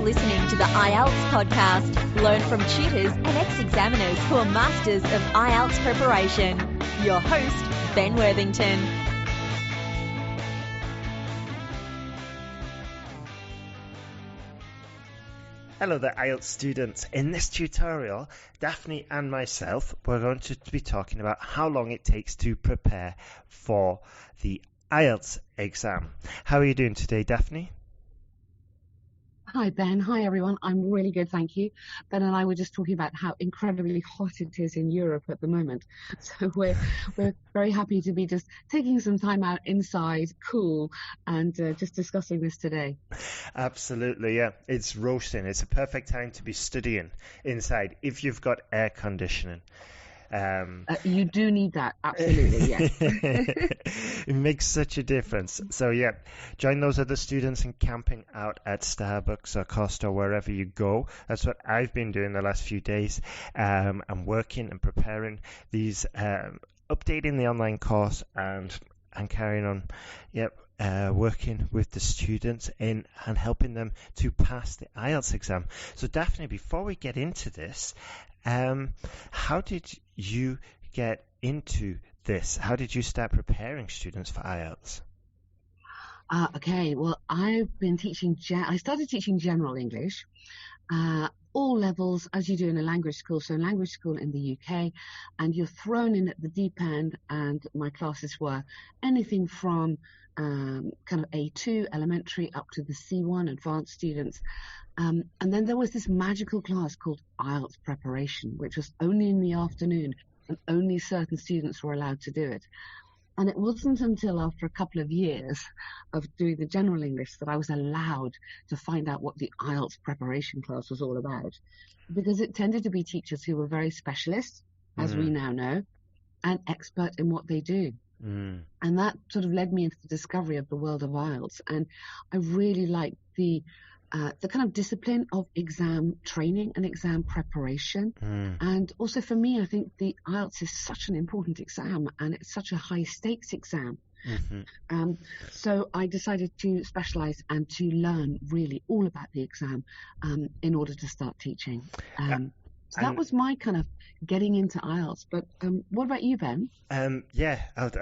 listening to the IELTS podcast. Learn from tutors and ex-examiners who are masters of IELTS preparation. Your host, Ben Worthington. Hello there, IELTS students. In this tutorial, Daphne and myself, we're going to be talking about how long it takes to prepare for the IELTS exam. How are you doing today, Daphne? Hi, Ben. Hi, everyone. I'm really good, thank you. Ben and I were just talking about how incredibly hot it is in Europe at the moment. So we're very happy to be just taking some time out inside, cool, and just discussing this today. Absolutely, yeah. It's roasting. It's a perfect time to be studying inside if you've got air conditioning. You do need that, absolutely, yes. It makes such a difference. So yeah, join those other students in camping out at Starbucks or Costa or wherever you go. That's what I've been doing the last few days. I'm working and preparing these, updating the online course and carrying on. Working with the students and helping them to pass the IELTS exam. So Daphne, before we get into this, how did you get into this? How did you start preparing students for IELTS? Okay, well, I've been teaching, I started teaching general English, all levels, as you do in a language school. So in language school in the UK, and you're thrown in at the deep end, and my classes were anything from kind of A2, elementary, up to the C1, advanced students. And then there was this magical class called IELTS preparation, which was only in the afternoon, and only certain students were allowed to do it. And it wasn't until after a couple of years of doing the general English that I was allowed to find out what the IELTS preparation class was all about, because it tended to be teachers who were very specialist, as we now know, and expert in what they do. And that sort of led me into the discovery of the world of IELTS. And I really liked the kind of discipline of exam training and exam preparation. And also for me, I think the IELTS is such an important exam, and it's such a high stakes exam. So I decided to specialize and to learn really all about the exam in order to start teaching. So that was my kind of getting into IELTS. But what about you, Ben? I'll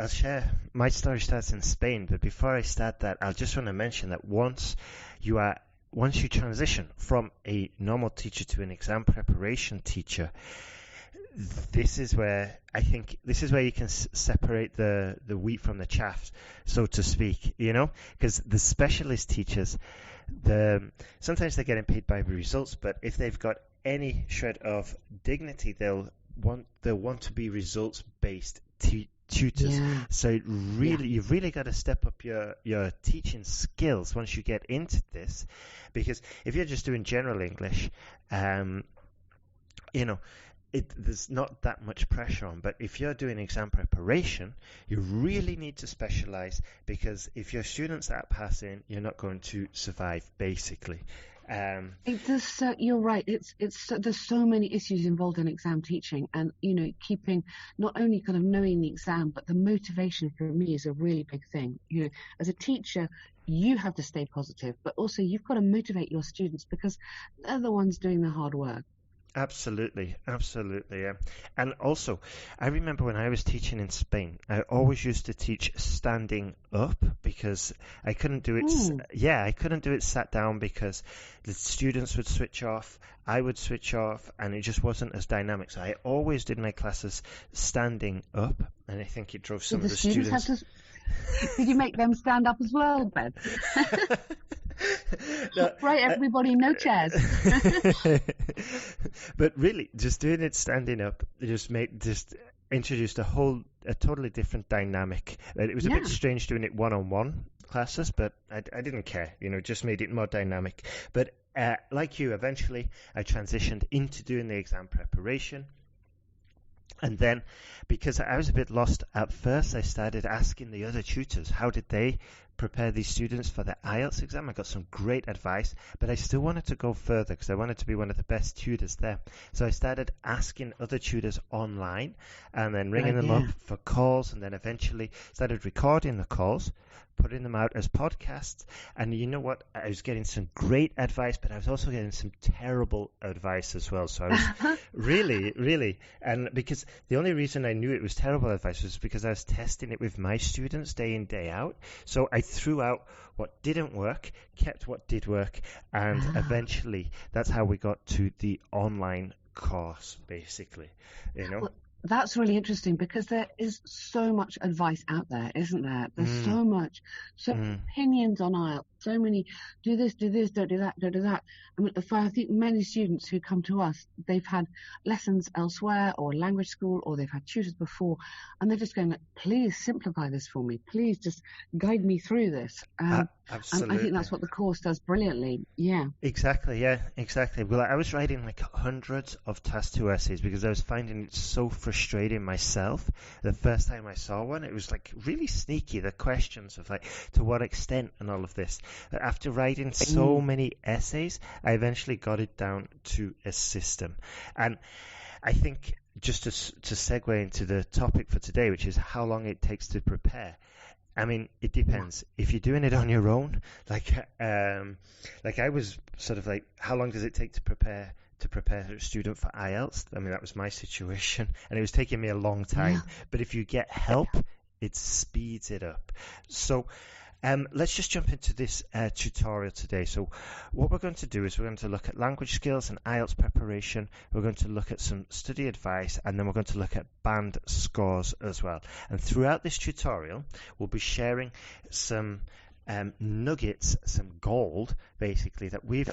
share. My story starts in Spain, but before I start that, I just want to mention that once you transition from a normal teacher to an exam preparation teacher, this is where you can separate the wheat from the chaff, so to speak, because the specialist teachers, sometimes they're getting paid by the results, but if they've got any shred of dignity, they'll want to be results-based tutors. So you've really got to step up your teaching skills once you get into this, because if you're just doing general English, there's not that much pressure on. But if you're doing exam preparation, you really need to specialize, because if your students aren't passing, you're not going to survive, basically. You're right. There's so many issues involved in exam teaching, and keeping not only kind of knowing the exam, but the motivation for me is a really big thing. As a teacher, you have to stay positive, but also you've got to motivate your students, because they're the ones doing the hard work. Absolutely, yeah. And also, I remember when I was teaching in Spain, I always used to teach standing up, because I couldn't do it. I couldn't do it sat down, because the students would switch off, I would switch off, and it just wasn't as dynamic. So I always did my classes standing up, and I think it drove some of the students. Did you make them stand up as well, Ben? No, right, everybody, no chairs. But really, just doing it standing up just introduced a totally different dynamic. It was a bit strange doing it one-on-one classes, but I didn't care. Just made it more dynamic. But like you, eventually I transitioned into doing the exam preparation. And then, because I was a bit lost at first, I started asking the other tutors, how did they prepare these students for the IELTS exam. I got some great advice, but I still wanted to go further because I wanted to be one of the best tutors there. So I started asking other tutors online and then ringing them up for calls, and then eventually started recording the calls, putting them out as podcasts. And you know what? I was getting some great advice, but I was also getting some terrible advice as well. So I was really, and because the only reason I knew it was terrible advice was because I was testing it with my students day in, day out. So I threw out what didn't work, kept what did work, and eventually that's how we got to the online course, basically, you know. Well, that's really interesting because there is so much advice out there, isn't there? There's so much, opinions on IELTS, so many, do this, don't do that, don't do that. I mean, I think many students who come to us, they've had lessons elsewhere or language school, or they've had tutors before, and they're just going, please simplify this for me. Please just guide me through this. Absolutely. And I think that's what the course does brilliantly. Yeah. Exactly. Well, I was writing like hundreds of task 2 essays because I was finding it so frustrating myself. The first time I saw one, it was like really sneaky, the questions of like to what extent and all of this. After writing so many essays, I eventually got it down to a system. And I think just to segue into the topic for today, which is how long it takes to prepare. I mean, it depends. If you're doing it on your own, like I was sort of like, how long does it take to prepare a student for IELTS? I mean, that was my situation, and it was taking me a long time. But if you get help, it speeds it up. So let's just jump into this tutorial today. So what we're going to do is we're going to look at language skills and IELTS preparation. We're going to look at some study advice, and then we're going to look at band scores as well. And throughout this tutorial, we'll be sharing some nuggets, some gold, basically, that we've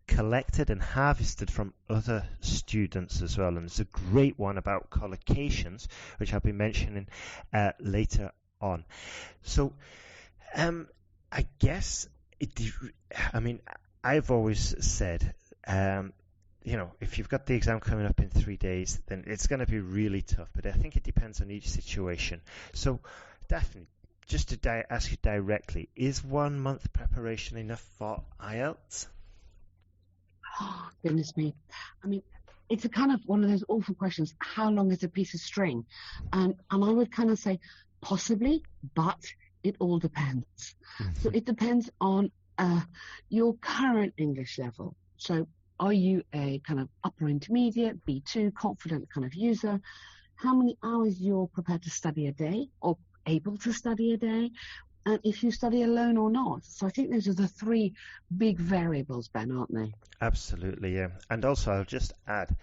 collected and harvested from other students as well. And there's a great one about collocations, which I'll be mentioning later on. So I guess I've always said, if you've got the exam coming up in 3 days, then it's going to be really tough. But I think it depends on each situation. So, Daphne, just to ask you directly, is 1 month preparation enough for IELTS? Oh, goodness me. I mean, it's a kind of one of those awful questions. How long is a piece of string? And I would kind of say possibly, but it all depends. So it depends on your current English level. So are you a kind of upper intermediate, B2, confident kind of user? How many hours you're prepared to study a day or able to study a day? And if you study alone or not. So I think those are the 3 big variables, Ben, aren't they? Absolutely, yeah. And also I'll just add,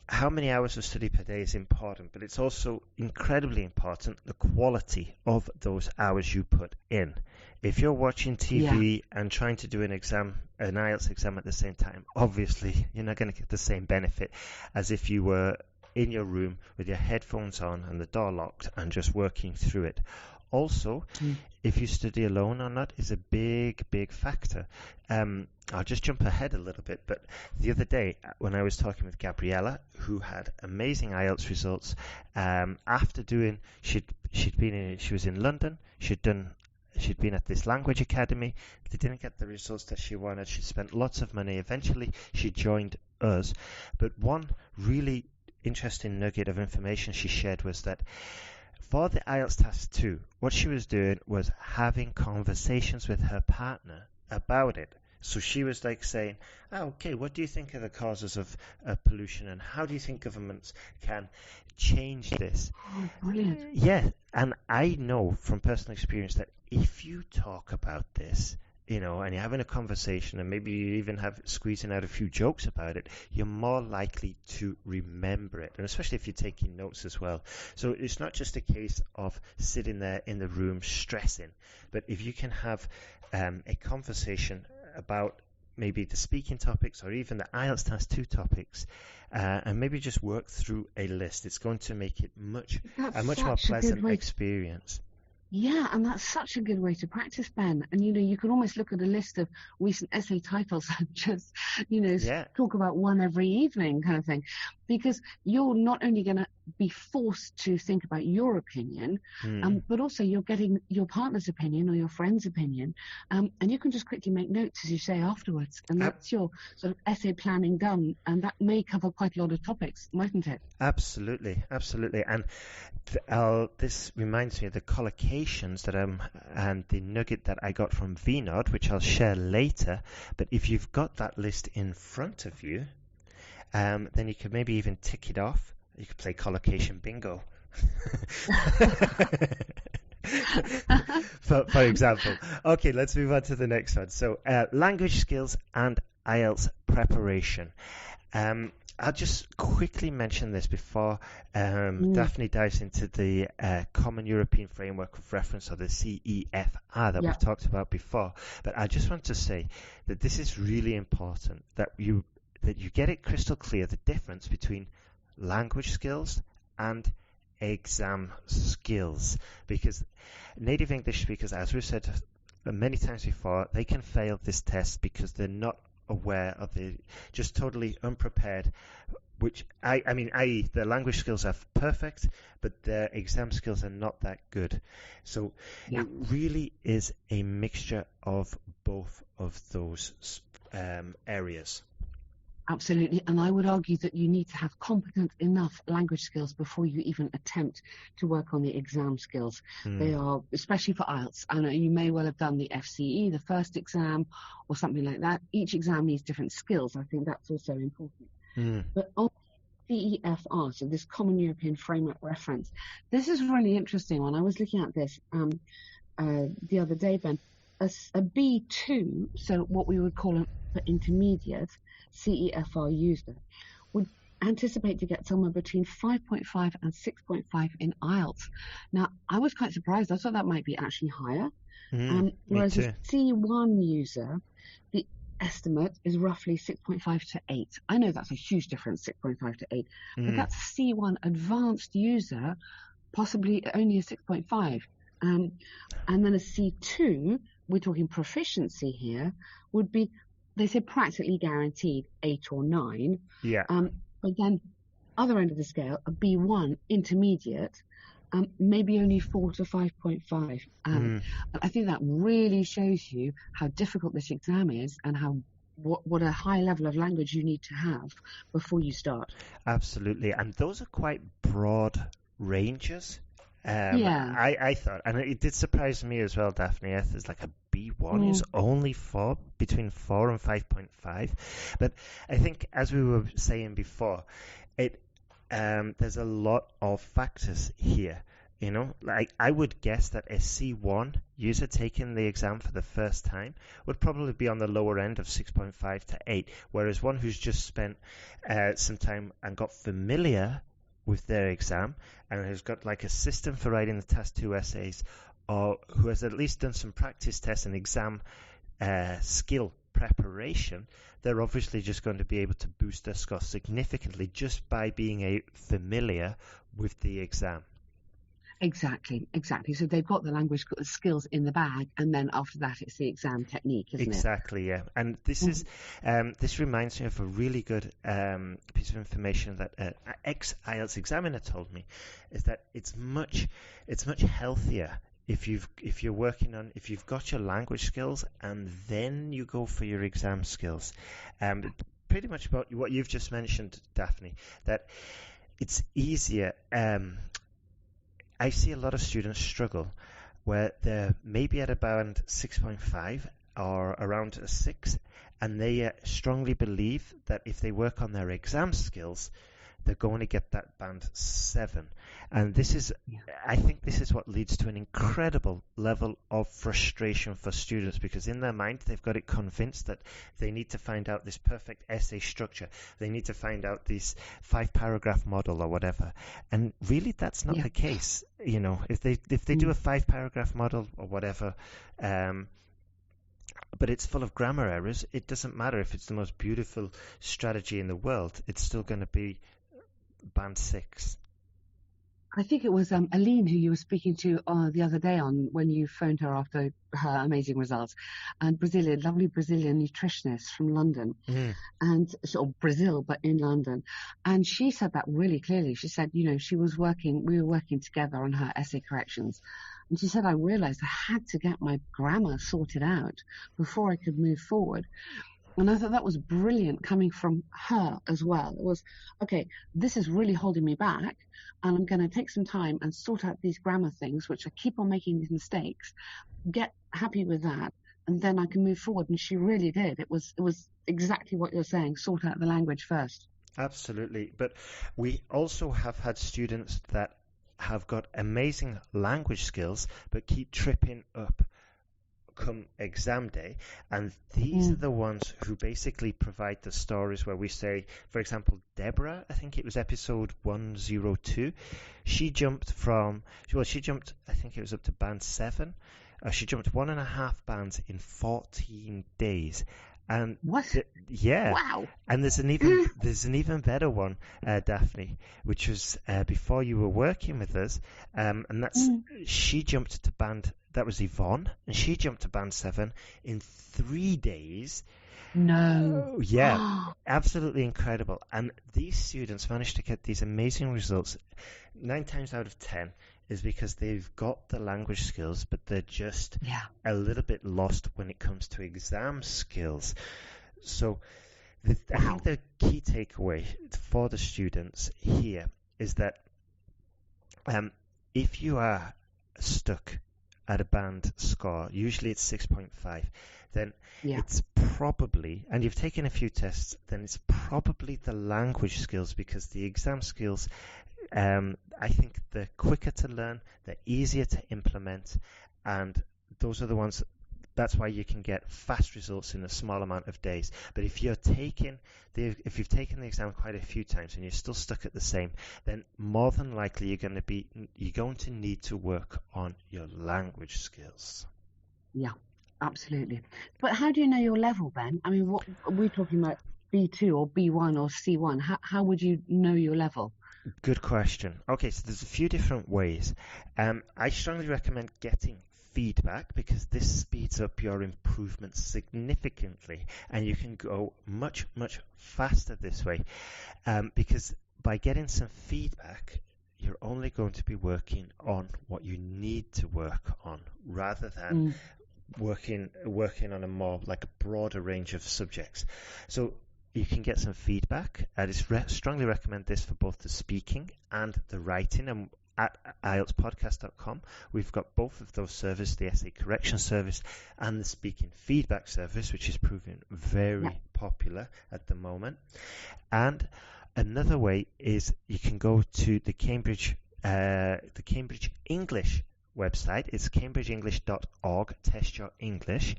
how many hours of study per day is important, but it's also incredibly important the quality of those hours you put in. If you're watching TV and trying to do an IELTS exam at the same time, obviously you're not going to get the same benefit as if you were in your room with your headphones on and the door locked and just working through it. Also, if you study alone or not is a big factor. I'll just jump ahead a little bit, but the other day when I was talking with Gabriella, who had amazing IELTS results, after doing, she was in London, she'd been at this language academy, they didn't get the results that she wanted, she spent lots of money, eventually she joined us, but one really interesting nugget of information she shared was that for the IELTS Task 2, what she was doing was having conversations with her partner about it. So she was like saying, okay, what do you think are the causes of pollution, and how do you think governments can change this? Oh, brilliant. Yeah, and I know from personal experience that if you talk about this, and you're having a conversation, and maybe you even squeezing out a few jokes about it, you're more likely to remember it, and especially if you're taking notes as well. So it's not just a case of sitting there in the room stressing, but if you can have a conversation about maybe the speaking topics or even the IELTS Task 2 topics, and maybe just work through a list, it's going to make it a much more pleasant experience. Yeah, and that's such a good way to practice, Ben. And, you can almost look at a list of recent essay titles and just, talk about one every evening kind of thing. because you're not only going to be forced to think about your opinion, but also you're getting your partner's opinion or your friend's opinion, and you can just quickly make notes, as you say, afterwards, and that's your sort of essay planning done, and that may cover quite a lot of topics, mightn't it? Absolutely. And this reminds me of the collocations that and the nugget that I got from VNOD, which I'll share later. But if you've got that list in front of you, then you could maybe even tick it off. You could play collocation bingo. for example. Okay, let's move on to the next one. So language skills and IELTS preparation. I'll just quickly mention this before Daphne dives into the Common European Framework of Reference, or the CEFR that we've talked about before. But I just want to say that this is really important, that you get it crystal clear, the difference between language skills and exam skills. Because native English speakers, as we've said many times before, they can fail this test because they're not aware of just totally unprepared, which i.e. their language skills are perfect, but their exam skills are not that good. So it really is a mixture of both of those areas. Absolutely, and I would argue that you need to have competent enough language skills before you even attempt to work on the exam skills. They are, especially for IELTS, I know you may well have done the FCE, the first exam, or something like that. Each exam needs different skills. I think that's also important. But on CEFR, so this Common European Framework Reference, this is a really interesting one. I was looking at this the other day, Ben. A B2, so what we would call an intermediate CEFR user, would anticipate to get somewhere between 5.5 and 6.5 in IELTS. Now, I was quite surprised. I thought that might be actually higher. Whereas a C1 user, the estimate is roughly 6.5 to 8. I know that's a huge difference, 6.5 to 8, but that's a C1 advanced user, possibly only a 6.5. And then a C2, we're talking proficiency here, would be, they say, practically guaranteed 8 or 9. But then other end of the scale, a B1 intermediate, maybe only 4 to 5.5. I think that really shows you how difficult this exam is, and what a high level of language you need to have before you start. Absolutely, and those are quite broad ranges. I thought, and it did surprise me as well, Daphne. There's like a B1 is only between 4 and 5.5. But I think, as we were saying before, there's a lot of factors here. You know, like I would guess that a C1 user taking the exam for the first time would probably be on the lower end of 6.5 to 8, whereas one who's just spent some time and got familiar with their exam and has got like a system for writing the Task 2 essays, or who has at least done some practice tests and exam skill preparation, they're obviously just going to be able to boost their score significantly just by being familiar with the exam. Exactly. So they've got the language skills in the bag, and then after that it's the exam technique, isn't it? Exactly, yeah. And this this reminds me of a really good piece of information that an ex-IELTS examiner told me, is that it's much healthier if you've got your language skills and then you go for your exam skills. Pretty much about what you've just mentioned, Daphne, that it's easier. I see a lot of students struggle where they're maybe at about 6.5 or around a 6, and they strongly believe that if they work on their exam skills, they're going to get that band 7. And I think this is what leads to an incredible level of frustration for students, because in their mind they've got it convinced that they need to find out this perfect essay structure, they need to find out this 5-paragraph model or whatever, and really that's not the case. You know, if they do a 5-paragraph model or whatever, but it's full of grammar errors, it doesn't matter if it's the most beautiful strategy in the world, it's still going to be band 6. I think it was Aline who you were speaking to the other day on when you phoned her after her amazing results, and lovely Brazilian nutritionist from London, and sort of Brazil, but in London. And she said that really clearly. She said, we were working together on her essay corrections. And she said, I realized I had to get my grammar sorted out before I could move forward. And I thought that was brilliant coming from her as well. It was, okay, this is really holding me back, and I'm going to take some time and sort out these grammar things, which I keep on making these mistakes, get happy with that, and then I can move forward. And she really did. It was exactly what you're saying, sort out the language first. Absolutely. But we also have had students that have got amazing language skills, but keep tripping up come exam day, and these are the ones who basically provide the stories where we say, for example, Deborah, I think it was episode 102, she jumped, I think it was up to band 7. She jumped 1.5 bands in 14 days. And what? Wow. And there's an even better one, Daphne, which was before you were working with us, and that's she jumped to band. That was Yvonne, and she jumped to band 7 in 3 days. No. Yeah, absolutely incredible. And these students managed to get these amazing results 9 times out of 10 is because they've got the language skills, but they're just a little bit lost when it comes to exam skills. So I think the key takeaway for the students here is that if you are stuck at a band score, usually it's 6.5, then it's probably, and you've taken a few tests, then it's probably the language skills, because the exam skills, I think they're quicker to learn, they're easier to implement, and those are the ones, that's why you can get fast results in a small amount of days. But if you've taken the exam quite a few times and you're still stuck at the same, then more than likely you're going to need to work on your language skills. Yeah, absolutely. But how do you know your level, Ben? I mean, what are we talking about? B2 or B1 or C1? How would you know your level? Good question. Okay, so there's a few different ways. I strongly recommend getting feedback, because this speeds up your improvement significantly, and you can go much faster this way, because by getting some feedback, you're only going to be working on what you need to work on, rather than working on a more like a broader range of subjects. So you can get some feedback. I strongly recommend this for both the speaking and the writing. And at IELTSPodcast.com, we've got both of those services, the essay correction service and the speaking feedback service, which is proving very popular at the moment. And another way is you can go to the Cambridge English website. It's cambridgeenglish.org, test your English.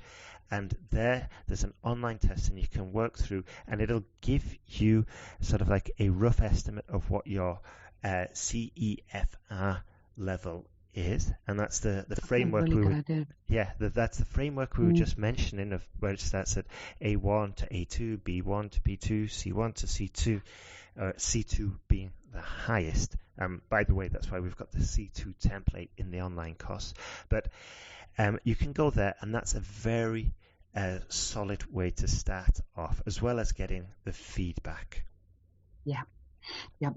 And there's an online test, and you can work through, and it'll give you sort of like a rough estimate of what your CEFR level is, and that's the framework that's the framework we were just mentioning, of where it starts at A1 to A2, B1 to B2, C1 to C2, C2 being the highest. By the way, that's why we've got the C2 template in the online course. But you can go there, and that's a very solid way to start off, as well as getting the feedback. Yeah,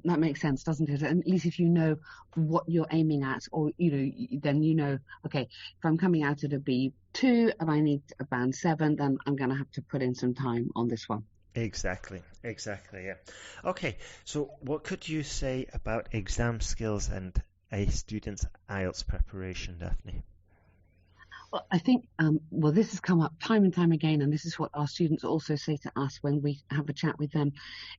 that makes sense, doesn't it? And at least if you know what you're aiming at, or then okay, if I'm coming out at a B2 and I need a band 7, then I'm going to have to put in some time on this one. Exactly, yeah. Okay, so what could you say about exam skills and a student's IELTS preparation, Daphne? Well, I think, this has come up time and time again, and this is what our students also say to us when we have a chat with them,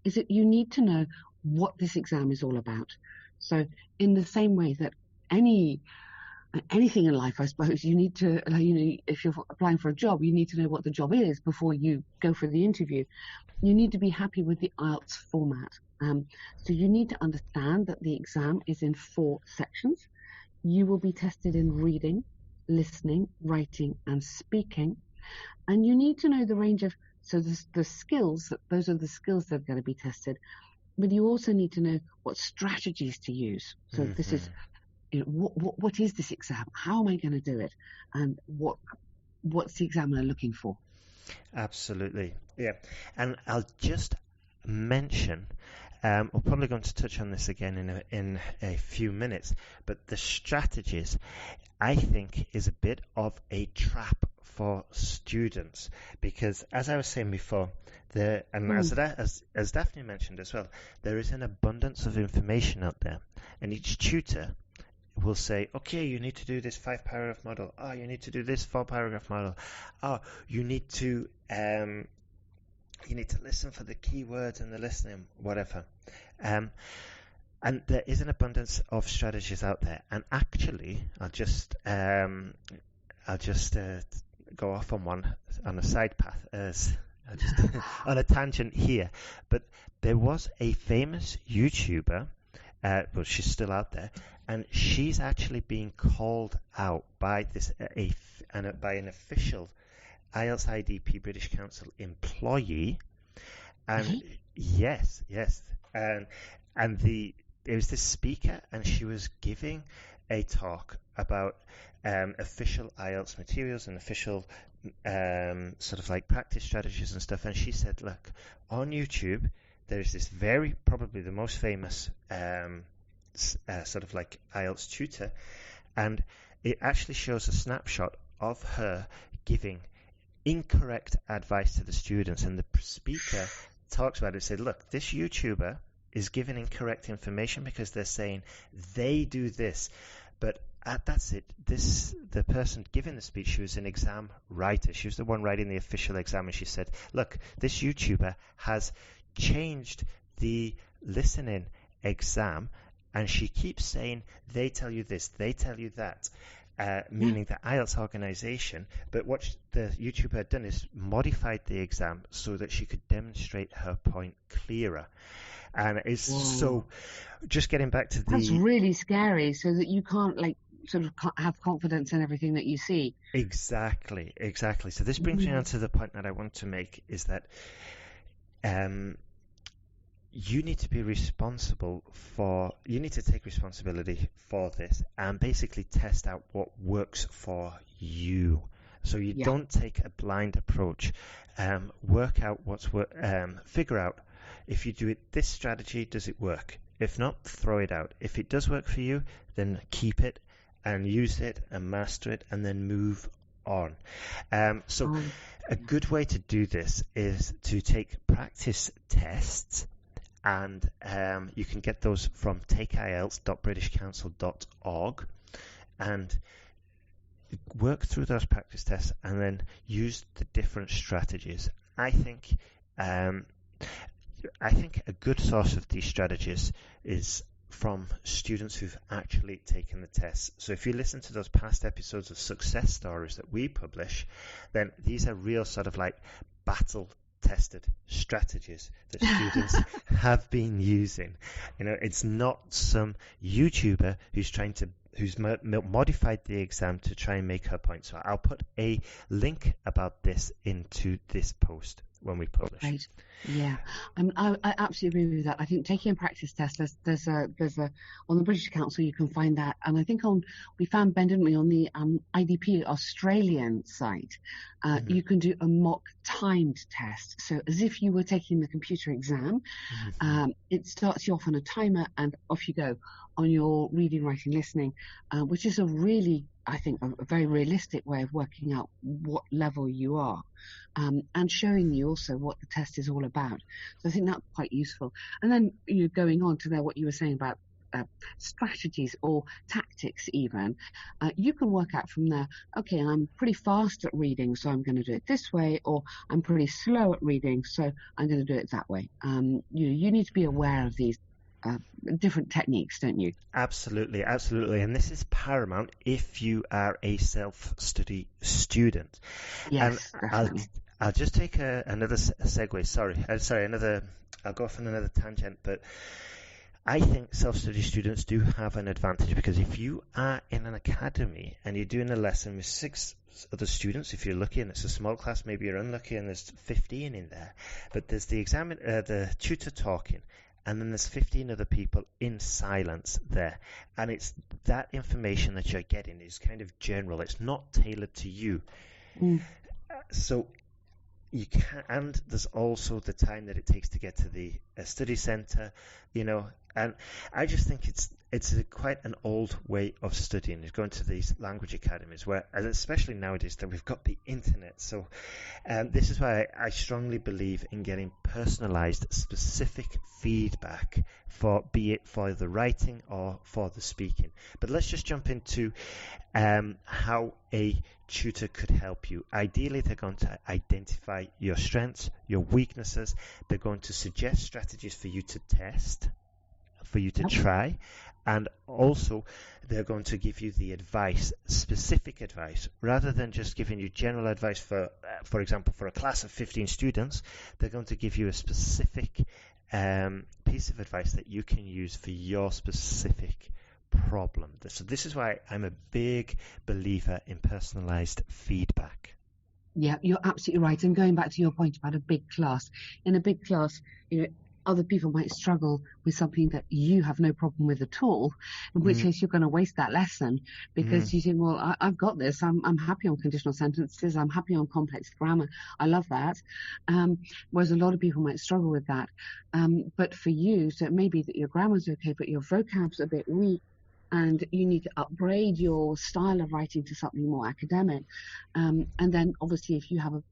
is that you need to know what this exam is all about. So in the same way that anything in life, I suppose, you need to, if you're applying for a job, you need to know what the job is before you go for the interview. You need to be happy with the IELTS format. So you need to understand that the exam is in 4 sections. You will be tested in reading, listening, writing, and speaking. And you need to know the range of, so the skills, those are the skills that are going to be tested. but you also need to know what strategies to use. So this is, what is this exam? How am I going to do it? And what's the examiner looking for? Absolutely, yeah. And I'll just mention, we're probably going to touch on this again in a few minutes, but the strategies, I think, is a bit of a trap for students, because as I was saying before, as Daphne mentioned as well, there is an abundance of information out there, and each tutor will say, okay, you need to do this 5-paragraph model. Oh, you need to do this 4-paragraph model. Oh, you need to listen for the keywords and the listening, whatever. And there is an abundance of strategies out there. And actually, I'll just go off on a side path, on a tangent here. But there was a famous YouTuber. Well, she's still out there, and she's actually being called out by by an official IELTS IDP British Council employee. And yes, and there was this speaker, and she was giving a talk about official IELTS materials and official sort of like practice strategies and stuff. And she said, look, on YouTube, there's this probably the most famous sort of like IELTS tutor, and it actually shows a snapshot of her giving incorrect advice to the students. And the speaker talks about it, said, look, this YouTuber is giving incorrect information because they're saying they do this, but that's it. The person giving the speech, she was an exam writer. She was the one writing the official exam, and she said, look, this YouTuber has changed the listening exam, and she keeps saying they tell you this, they tell you that, meaning the IELTS organization. But what the YouTuber had done is modified the exam so that she could demonstrate her point clearer. And it's so, just getting back to that's really scary, so that you can't sort of have confidence in everything that you see. Exactly. So this brings me on to the point that I want to make, is that you need to take responsibility for this and basically test out what works for you. So you don't take a blind approach. Work out figure out, if you do it this strategy, does it work? If not, throw it out. If it does work for you, then keep it and use it and master it, and then move on. So a good way to do this is to take practice tests, and you can get those from takeielts.britishcouncil.org, and work through those practice tests and then use the different strategies. I think a good source of these strategies is from students who've actually taken the tests. So if you listen to those past episodes of success stories that we publish, then these are real sort of like battle-tested strategies that students have been using. It's not some YouTuber who's modified the exam to try and make her point. So I'll put a link about this into this post when we publish. Right. Yeah, I absolutely agree with that. I think taking a practice test, there's a on the British Council you can find that, and I think we found Ben, didn't we, on the IDP Australian site, you can do a mock timed test. So as if you were taking the computer exam, it starts you off on a timer and off you go on your reading, writing, listening, which is a really, I think, a very realistic way of working out what level you are, and showing you also what the test is all about. So I think that's quite useful. And then going on to what you were saying about strategies or tactics even, you can work out from there, okay, I'm pretty fast at reading, so I'm going to do it this way, or I'm pretty slow at reading, so I'm going to do it that way. You need to be aware of these different techniques, don't you? Absolutely. And this is paramount if you are a self-study student. Yes, and definitely. I'll just take another segue. I'll go off on another tangent, but I think self-study students do have an advantage, because if you are in an academy and you're doing a lesson with 6 other students, if you're lucky and it's a small class, maybe you're unlucky and there's 15 in there, but there's the tutor talking, and then there's 15 other people in silence there. And it's that information that you're getting is kind of general. It's not tailored to you. So you can, and there's also the time that it takes to get to the study center, and I just think it's quite an old way of studying, is going to these language academies where, and especially nowadays that we've got the internet. So this is why I strongly believe in getting personalized, specific feedback be it for the writing or for the speaking. But let's just jump into how a tutor could help you. Ideally, they're going to identify your strengths, your weaknesses. They're going to suggest strategies for you to test, for you to try, and also they're going to give you the advice, specific advice, rather than just giving you general advice. For example, for a class of 15 students, they're going to give you a specific piece of advice that you can use for your specific problem. So this is why I'm a big believer in personalized feedback. Yeah, you're absolutely right. And going back to your point about a big class, in a big class, other people might struggle with something that you have no problem with at all, in which case you're going to waste that lesson because you think, well, I've got this. I'm happy on conditional sentences. I'm happy on complex grammar. I love that. Whereas a lot of people might struggle with that. But for you, so it may be that your grammar's okay, but your vocab's a bit weak, and you need to upgrade your style of writing to something more academic. And then obviously if you have a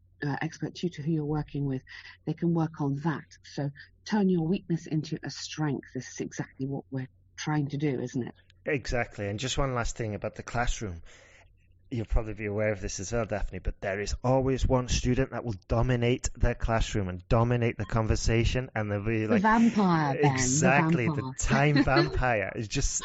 expert tutor who you're working with, they can work on that. So turn your weakness into a strength. This is exactly what we're trying to do, isn't it? Exactly. And just one last thing about the classroom. You'll probably be aware of this as well, Daphne, but there is always one student that will dominate their classroom and dominate the conversation, and they'll be like the vampire, Ben, exactly, the time vampire is just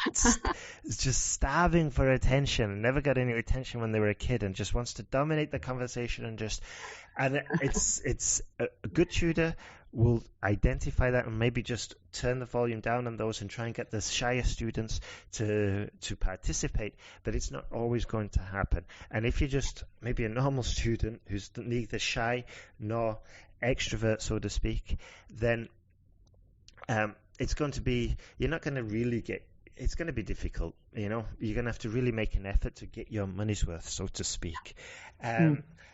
starving for attention, never got any attention when they were a kid, and just wants to dominate the conversation and it's a good tutor will identify that and maybe just turn the volume down on those and try and get the shyer students to participate, but it's not always going to happen. And if you're just maybe a normal student who's neither shy nor extrovert, so to speak, then it's going to be, you're not going to really get, it's going to be difficult, you're going to have to really make an effort to get your money's worth, so to speak.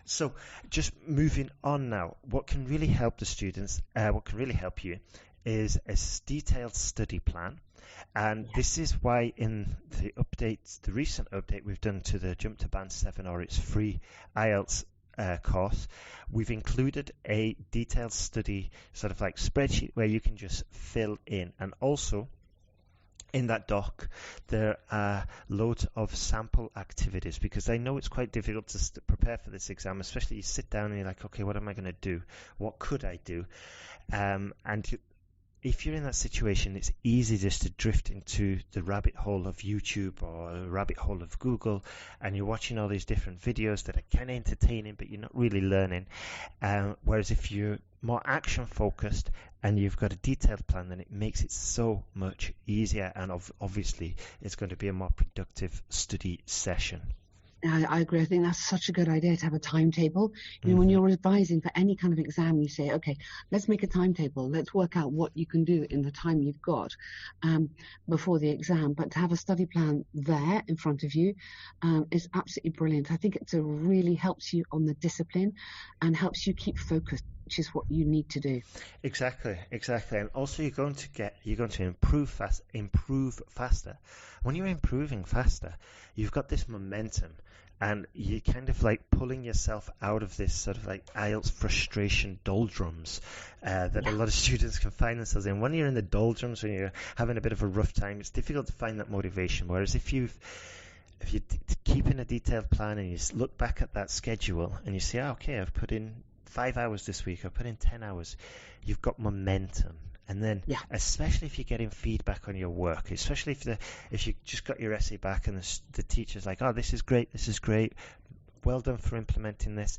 So just moving on now, what can really help the students, what can really help you is a detailed study plan. And this is why in the recent update we've done to the Jump to Band 7 or its free IELTS course, we've included a detailed study sort of like spreadsheet where you can just fill in. And also in that doc, there are loads of sample activities, because I know it's quite difficult to prepare for this exam, especially you sit down and you're like, okay, what am I going to do? What could I do? And if you're in that situation, it's easy just to drift into the rabbit hole of YouTube or a rabbit hole of Google, and you're watching all these different videos that are kind of entertaining, but you're not really learning. Whereas if you're more action focused and you've got a detailed plan, then it makes it so much easier, and obviously it's going to be a more productive study session. I agree. I think that's such a good idea to have a timetable. When you're revising for any kind of exam, you say, okay, let's make a timetable. Let's work out what you can do in the time you've got before the exam. But to have a study plan there in front of you is absolutely brilliant. I think it really helps you on the discipline and helps you keep focused, which is what you need to do. Exactly. And also you're going to improve faster. When you're improving faster, you've got this momentum, and you're kind of like pulling yourself out of this sort of like IELTS frustration doldrums that a lot of students can find themselves in. When you're in the doldrums, when you're having a bit of a rough time, it's difficult to find that motivation. Whereas if you keep in a detailed plan and you look back at that schedule and you say, okay, I've put in 5 hours this week, I've put in 10 hours, you've got momentum. And then, especially if you're getting feedback on your work, especially if you just got your essay back and the teacher's like, oh, this is great, well done for implementing this,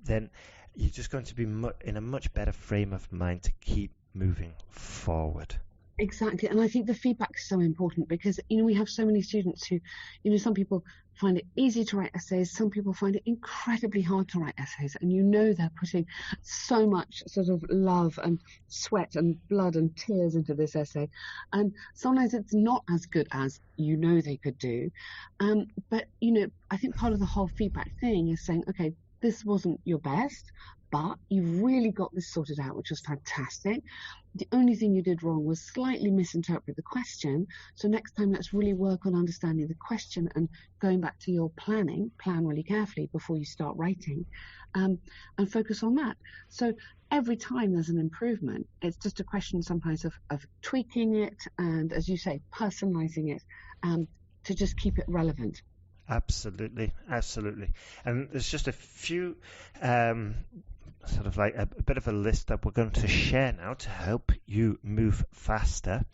then you're just going to be in a much better frame of mind to keep moving forward. Exactly. And I think the feedback is so important because, we have so many students who, some people find it easy to write essays. Some people find it incredibly hard to write essays. And they're putting so much sort of love and sweat and blood and tears into this essay. And sometimes it's not as good as they could do. But, I think part of the whole feedback thing is saying, okay, this wasn't your best, but you really got this sorted out, which was fantastic. The only thing you did wrong was slightly misinterpret the question. So next time, let's really work on understanding the question and going back to your plan really carefully before you start writing, and focus on that. So every time there's an improvement, it's just a question sometimes of tweaking it and, as you say, personalizing it, to just keep it relevant. Absolutely. And there's just a few sort of like a bit of a list that we're going to share now to help you move faster.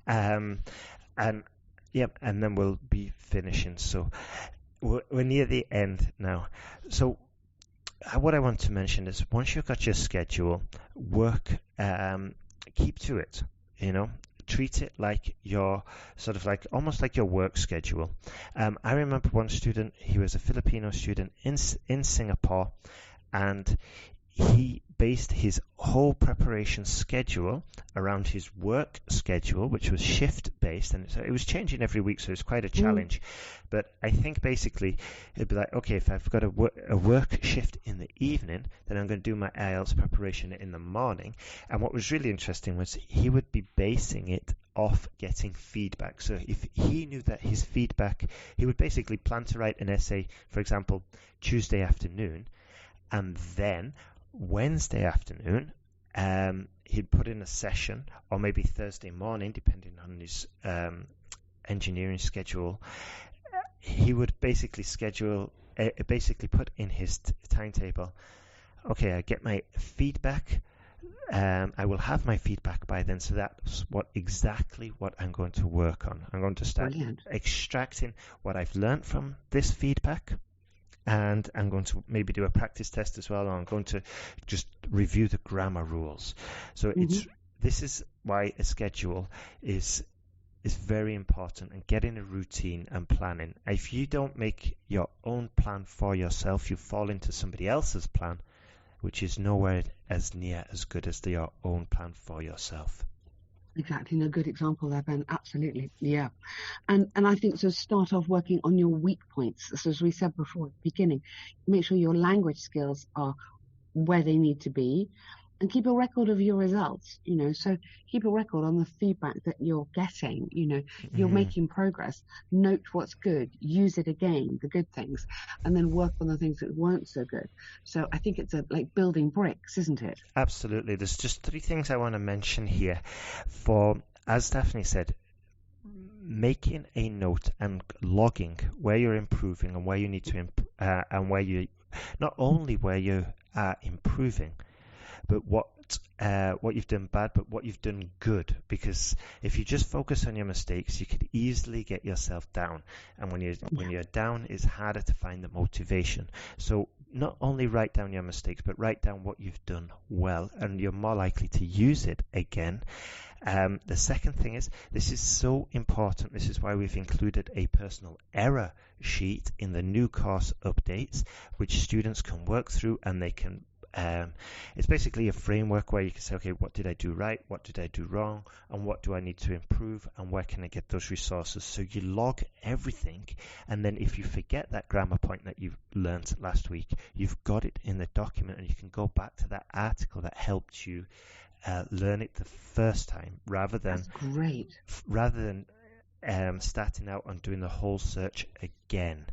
And then we'll be finishing. So we're near the end now. So what I want to mention is, once you've got your schedule, keep to it, treat it like your sort of like almost like your work schedule. I remember one student, he was a Filipino student in Singapore, and he based his whole preparation schedule around his work schedule, which was shift based, and so it was changing every week, so it was quite a challenge. But I think basically it'd be like, okay, if I've got a work shift in the evening, then I'm going to do my IELTS preparation in the morning. And what was really interesting was he would be basing it off getting feedback. So if he knew that his feedback, he would basically plan to write an essay, for example, Tuesday afternoon, and then Wednesday afternoon, he'd put in a session, or maybe Thursday morning, depending on his engineering schedule. He would basically put in his timetable, okay, I get my feedback. I will have my feedback by then, so that's exactly what I'm going to work on. I'm going to start extracting what I've learned from this feedback. And I'm going to maybe do a practice test as well, or I'm going to just review the grammar rules. So this is why a schedule is very important, and getting a routine and planning. If you don't make your own plan for yourself, you fall into somebody else's plan, which is nowhere as near as good as your own plan for yourself. Exactly. No, good example there, Ben. Absolutely. Yeah. And I think so start off working on your weak points. So as we said before at the beginning, make sure your language skills are where they need to be, and keep a record of your results, so keep a record on the feedback that you're getting, you're making progress, note what's good, use it again, the good things, and then work on the things that weren't so good. So I think it's like building bricks, isn't it? Absolutely. There's just 3 things I want to mention here. For, as Daphne said, making a note and logging where you're improving and where you need to and where you, not only where you are improving, but what you've done bad, but what you've done good. Because if you just focus on your mistakes, you could easily get yourself down. And when you're down, it's harder to find the motivation. So not only write down your mistakes, but write down what you've done well, and you're more likely to use it again. The second thing is, this is so important. This is why we've included a personal error sheet in the new course updates, which students can work through, and they can it's basically a framework where you can say, okay, what did I do right, what did I do wrong, and what do I need to improve, and where can I get those resources? So you log everything, and then if you forget that grammar point that you've learned last week, you've got it in the document, and you can go back to that article that helped you learn it the first time, rather than starting out and doing the whole search again.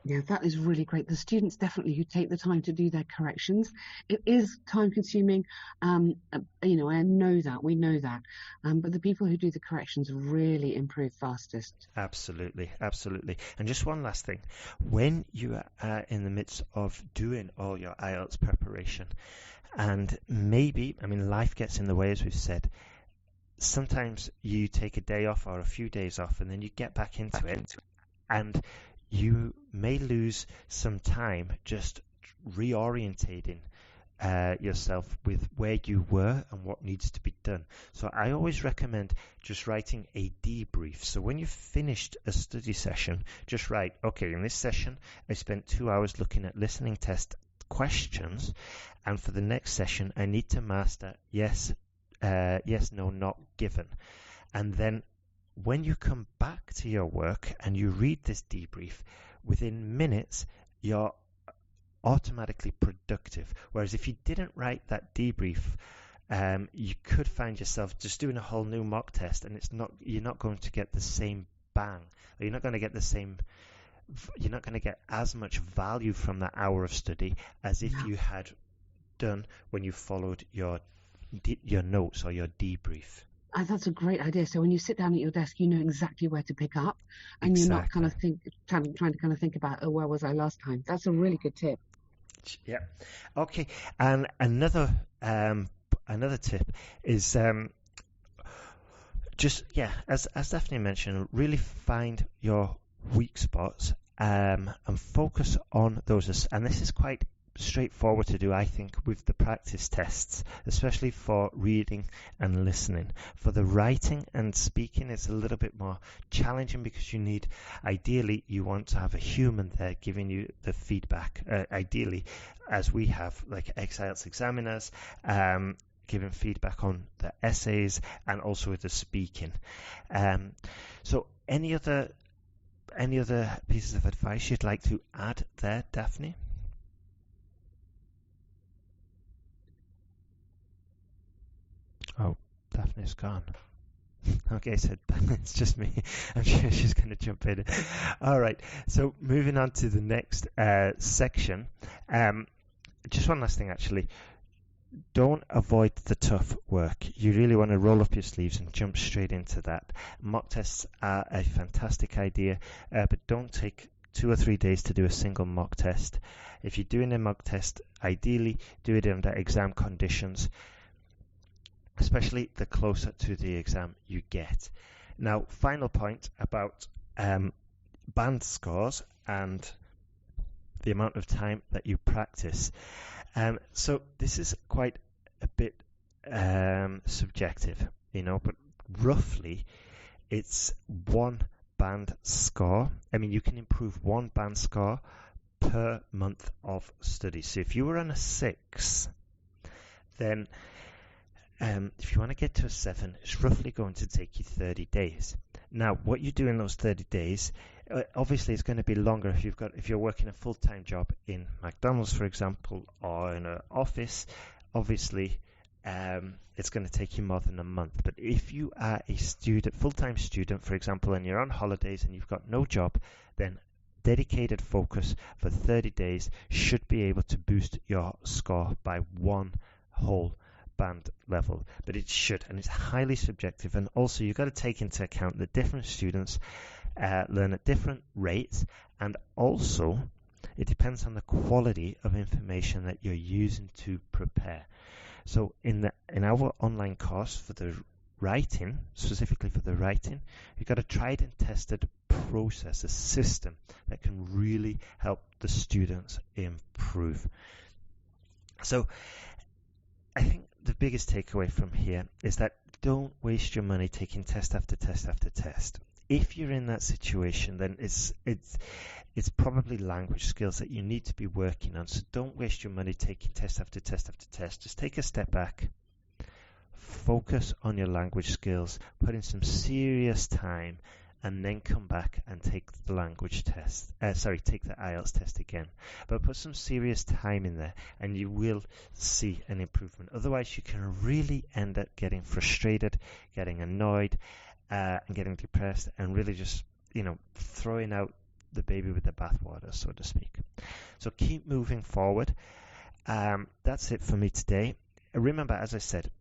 Yeah, that is really great. The students definitely who take the time to do their corrections. It is time consuming. I know that, we know that. But the people who do the corrections really improve fastest. Absolutely. And just one last thing. When you are in the midst of doing all your IELTS preparation, and maybe, life gets in the way, as we've said, sometimes you take a day off or a few days off, and then you get back into it, and you may lose some time just reorientating yourself with where you were and what needs to be done. So I always recommend just writing a debrief. So when you've finished a study session, just write, okay, in this session, I spent 2 hours looking at listening test questions, and for the next session, I need to master yes, no, not given. And then when you come back to your work and you read this debrief, within minutes, you're automatically productive. Whereas if you didn't write that debrief, you could find yourself just doing a whole new mock test, and you're not going to get the same bang. Or you're not going to get as much value from that hour of study as if you had done when you followed your notes or your debrief. That's a great idea. So when you sit down at your desk, you know exactly where to pick up, and you're not kind of trying to kind of think about, oh, where was I last time? That's a really good tip. Yeah. Okay. And another tip is as Daphne mentioned, really find your weak spots and focus on those. And this is quite straightforward to do, I think, with the practice tests, especially for reading and listening. For the writing and speaking, it's a little bit more challenging because ideally you want to have a human there giving you the feedback, ideally as we have, like ex-IELTS examiners giving feedback on the essays and also with the speaking. So any other pieces of advice you'd like to add there, Daphne? Oh, Daphne's gone. Okay, so it's just me. I'm sure she's going to jump in. All right, so moving on to the next section. Just one last thing, actually. Don't avoid the tough work. You really want to roll up your sleeves and jump straight into that. Mock tests are a fantastic idea, but don't take 2 or 3 days to do a single mock test. If you're doing a mock test, ideally do it under exam conditions, especially the closer to the exam you get. Now, final point about band scores and the amount of time that you practice. So this is quite a bit subjective, but roughly it's 1 band score. I mean, you can improve 1 band score per month of study. So if you were on a 6, then if you want to get to a 7, it's roughly going to take you 30 days. Now, what you do in those 30 days, obviously it's going to be longer if you're working a full-time job in McDonald's, for example, or in an office. Obviously, it's going to take you more than a month. But if you are a full-time student, for example, and you're on holidays and you've got no job, then dedicated focus for 30 days should be able to boost your score by 1 whole band level. But it should, and it's highly subjective. And also you've got to take into account that different students learn at different rates, and also it depends on the quality of information that you're using to prepare. So in our online course for the writing, specifically for the writing, you've got a tried and tested process, a system that can really help the students improve. So I think the biggest takeaway from here is that don't waste your money taking test after test after test. If you're in that situation, then it's probably language skills that you need to be working on. So don't waste your money taking test after test after test. Just take a step back. Focus on your language skills. Put in some serious time, and then come back and take the language test. Take the IELTS test again. But put some serious time in there, and you will see an improvement. Otherwise, you can really end up getting frustrated, getting annoyed, and getting depressed, and really just, throwing out the baby with the bathwater, so to speak. So keep moving forward. That's it for me today. Remember, as I said,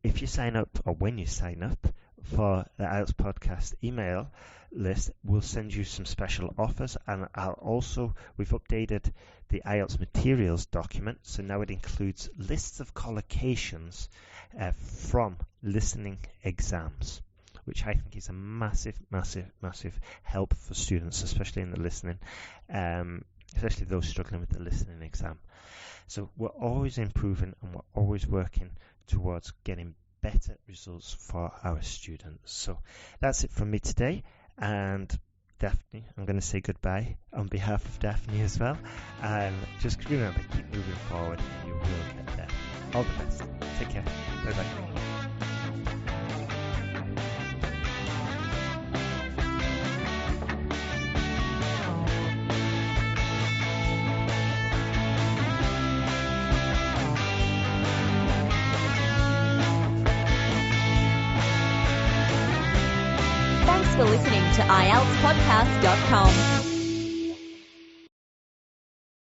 if you sign up, or when you sign up for the IELTS podcast email list, we'll send you some special offers, and we've updated the IELTS materials document, so now it includes lists of collocations from listening exams, which I think is a massive, massive, massive help for students, especially in the listening especially those struggling with the listening exam. So we're always improving and we're always working towards getting better results for our students. So that's it from me today, and Daphne, I'm going to say goodbye on behalf of Daphne as well. Just remember, keep moving forward and you will get there. All the best. Take care. Bye-bye. Thanks for listening to IELTSPodcast.com.